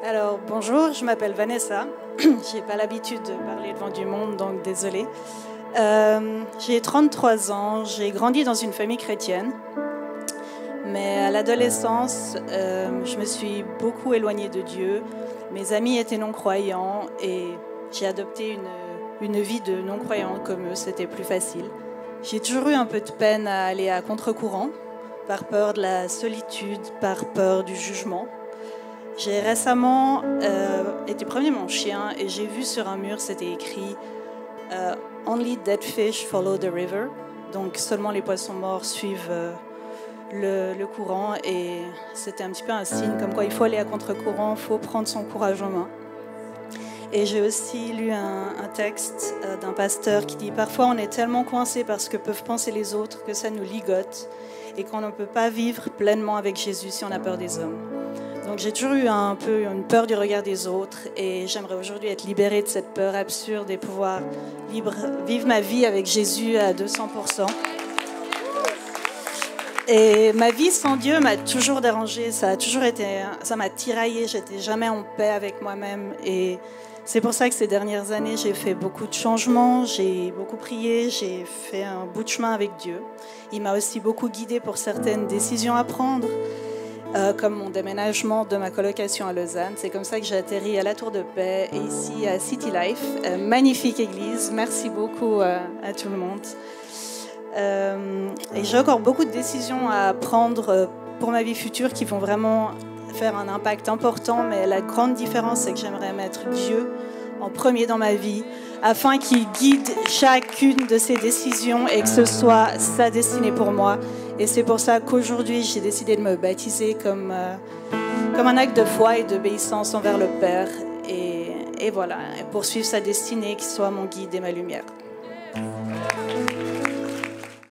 Alors, bonjour, je m'appelle Vanessa. J'ai pas l'habitude de parler devant du monde, donc désolée. J'ai 33 ans, j'ai grandi dans une famille chrétienne. Mais à l'adolescence, je me suis beaucoup éloignée de Dieu. Mes amis étaient non-croyants et j'ai adopté une vie de non-croyants comme eux, c'était plus facile. J'ai toujours eu un peu de peine à aller à contre-courant, par peur de la solitude, par peur du jugement. J'ai récemment été promener mon chien et j'ai vu sur un mur, c'était écrit Only dead fish follow the river. Donc seulement les poissons morts suivent le courant, et c'était un petit peu un signe comme quoi il faut aller à contre-courant, il faut prendre son courage en main. Et j'ai aussi lu un texte d'un pasteur qui dit « Parfois on est tellement coincé par ce que peuvent penser les autres que ça nous ligote et qu'on ne peut pas vivre pleinement avec Jésus si on a peur des hommes. » Donc j'ai toujours eu un peu une peur du regard des autres, et j'aimerais aujourd'hui être libérée de cette peur absurde et pouvoir vivre ma vie avec Jésus à 200%. Et ma vie sans Dieu m'a toujours dérangée, ça m'a tiraillée, j'étais jamais en paix avec moi-même, et c'est pour ça que ces dernières années j'ai fait beaucoup de changements, j'ai beaucoup prié, j'ai fait un bout de chemin avec Dieu. Il m'a aussi beaucoup guidée pour certaines décisions à prendre, comme mon déménagement de ma colocation à Lausanne. C'est comme ça que j'ai atterri à la Tour de Paix et ici à City Life, magnifique église. Merci beaucoup à tout le monde. Et j'ai encore beaucoup de décisions à prendre pour ma vie future qui vont vraiment faire un impact important, mais la grande différence, c'est que j'aimerais mettre Dieu en premier dans ma vie, afin qu'il guide chacune de ces décisions et que ce soit sa destinée pour moi. Et c'est pour ça qu'aujourd'hui, j'ai décidé de me baptiser comme un acte de foi et d'obéissance envers le Père. Et voilà, et poursuivre sa destinée, qui soit mon guide et ma lumière.